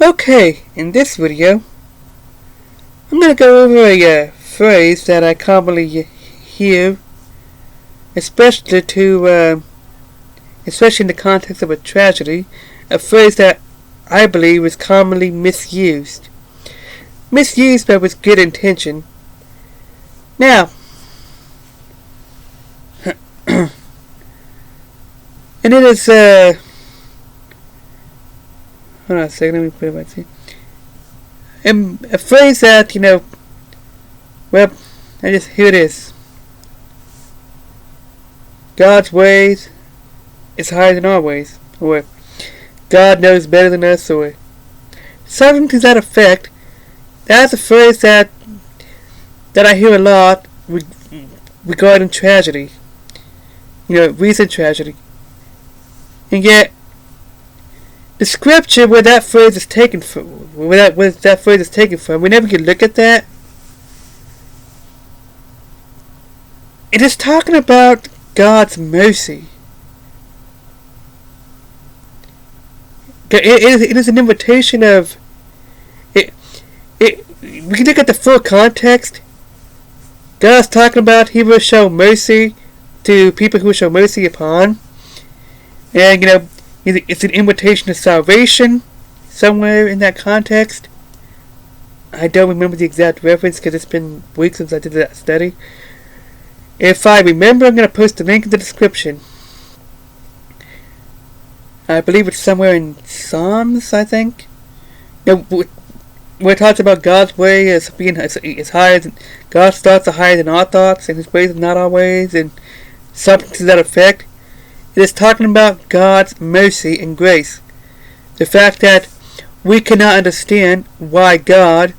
Okay, in this video, I'm going to go over a phrase that I commonly hear, especially especially in the context of a tragedy, a phrase that I believe is commonly misused. Misused but with good intention. Now, and it is, hold on a second, let me put it back to you. A phrase that, well, here it is. God's ways is higher than our ways. Or, God knows better than us, or something to that effect. That's a phrase that I hear a lot regarding tragedy. Recent tragedy. And yet, the scripture where that phrase is taken from, we never can look at that. It is talking about God's mercy. It is an invitation of it. We can look at the full context. God's talking about He will show mercy to people who will show mercy upon, and it's an invitation to salvation somewhere in that context. I don't remember the exact reference because it's been weeks since I did that study. If I remember, I'm going to post the link in the description. I believe it's somewhere in Psalms, I think. Where it talks about God's way as being as higher than God's thoughts are higher than our thoughts, and His ways are not our ways, and something to that effect. It is talking about God's mercy and grace. The fact that we cannot understand why God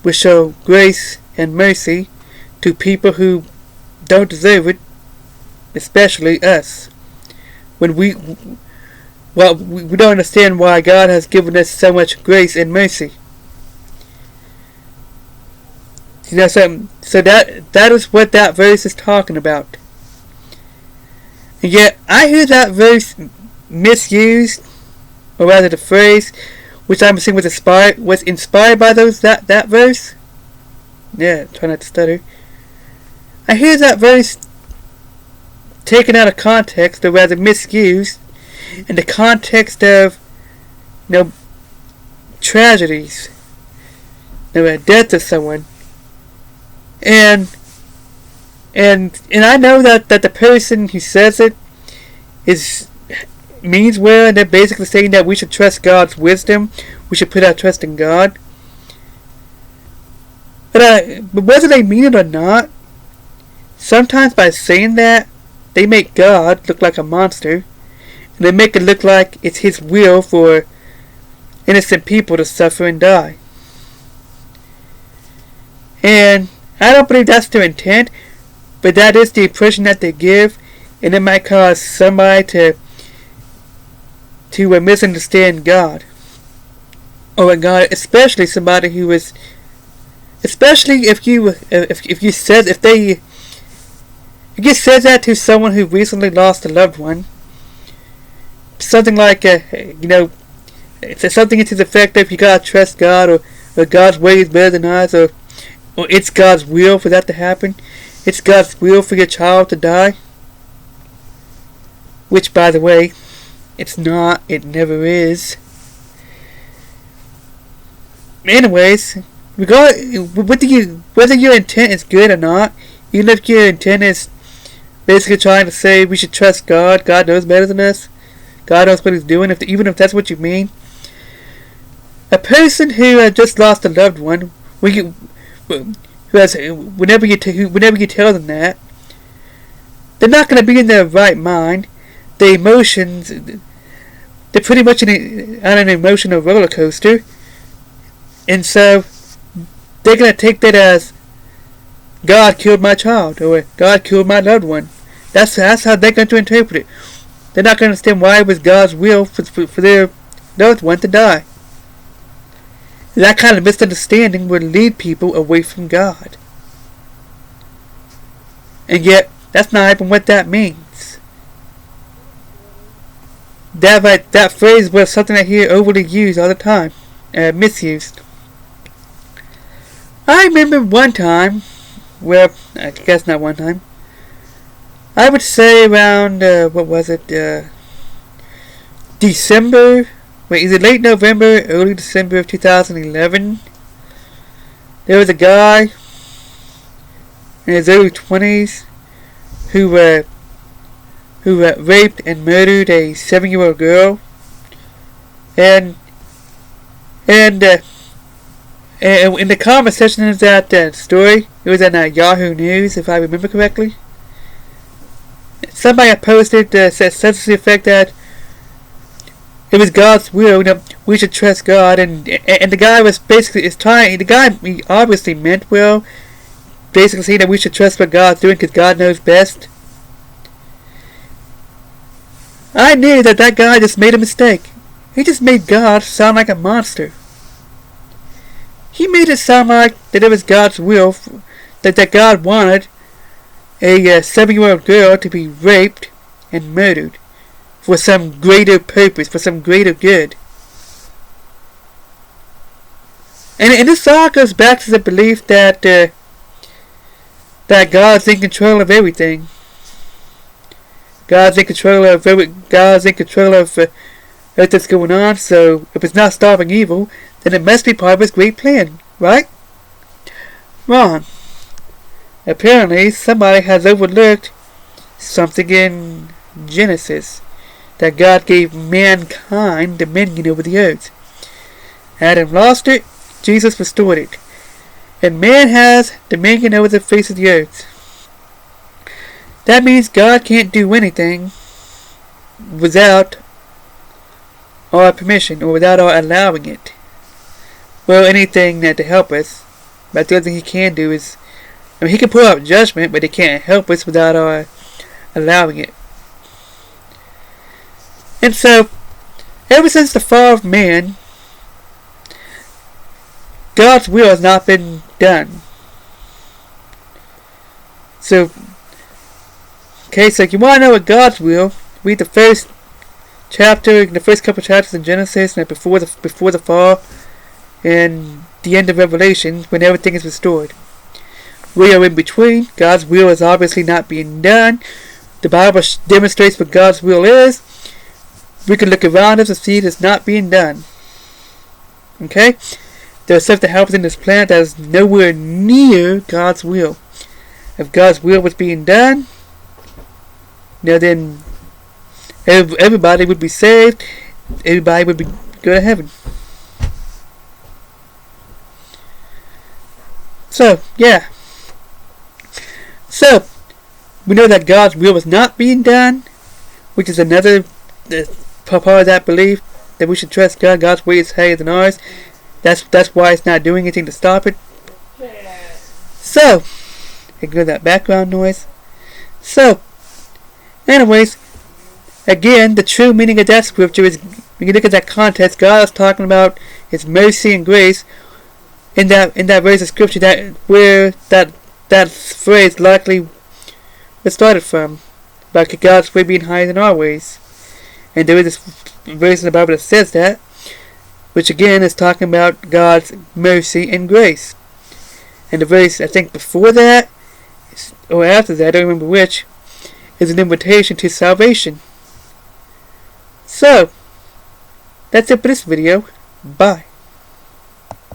will show grace and mercy to people who don't deserve it, especially us. When we don't understand why God has given us so much grace and mercy. So that is what that verse is talking about. And yet, I hear that verse misused, or rather the phrase, which I'm assuming was inspired by that verse. Yeah, try not to stutter. I hear that verse taken out of context, or rather misused, in the context of, tragedies, the death of someone, and I know that the person who says it means well, and they're basically saying that we should trust God's wisdom. We should put our trust in God. But whether they mean it or not, sometimes by saying that, they make God look like a monster, and they make it look like it's His will for innocent people to suffer and die. And I don't believe that's their intent, but that is the impression that they give, and it might cause somebody to misunderstand God. Or God, especially somebody who is, especially if you said that to someone who recently lost a loved one, something like it's something to the effect of you gotta trust God, or God's way is better than ours, or it's God's will for that to happen. It's God's will for your child to die. Which, by the way, it's not. It never is. Anyways, whether your intent is good or not, even if your intent is basically trying to say we should trust God, God knows better than us, God knows what He's doing, even if that's what you mean, a person who has just lost a loved one, whenever you tell them that, they're not going to be in their right mind. The emotions, they're pretty much on an emotional roller coaster, and so they're going to take that as God killed my child, or God killed my loved one. That's how they're going to interpret it. They're not going to understand why it was God's will for their loved one to die. That kind of misunderstanding would lead people away from God. And yet, that's not even what that means. that phrase was something I hear overly used all the time, misused. I remember one time, well, I guess not one time. I would say around what was it? December. Wait, either late November, early December of 2011. There was a guy in his early 20s who raped and murdered a 7-year-old girl, and in the comment section of that story, it was on Yahoo News, if I remember correctly. Somebody had posted said something to the effect that it was God's will that we should trust God, and the guy was basically the guy he obviously meant well, basically saying that we should trust what God's doing because God knows best. I knew that guy just made a mistake. He just made God sound like a monster. He made it sound like that it was God's will, that God wanted a 7-year-old girl to be raped and murdered for some greater purpose, for some greater good. And this all goes back to the belief that God's in control of everything. God's in control of everything that's going on. So if it's not stopping evil, then it must be part of His great plan, right? Wrong. Apparently, somebody has overlooked something in Genesis, that God gave mankind dominion over the earth. Adam lost it, Jesus restored it, and man has dominion over the face of the earth. That means God can't do anything without our permission or without our allowing it. Well, anything to help us, but the other thing He can do is, He can put out judgment, but He can't help us without our allowing it. And so, ever since the fall of man, God's will has not been done. So, okay, so if you want to know what God's will, read the first chapter, the first couple chapters in Genesis, and before the fall, and the end of Revelation, when everything is restored. We are in between. God's will is obviously not being done. The Bible demonstrates what God's will is. We can look around us and see it is not being done. Okay? There's stuff that happens in this planet that is nowhere near God's will. If God's will was being done, then everybody would be saved. Everybody would go to heaven. So, yeah. So, we know that God's will was not being done, which is another part of that belief, that we should trust God. God's way is higher than ours. That's why it's not doing anything to stop it. So, ignore that background noise. So, anyways, again, the true meaning of that scripture is, when you look at that context, God is talking about His mercy and grace in that verse of scripture, that where that phrase likely was started from, about God's way being higher than our ways. And there is this verse in the Bible that says that, which again is talking about God's mercy and grace. And the verse, I think before that, or after that, I don't remember which, is an invitation to salvation. So, that's it for this video. Bye.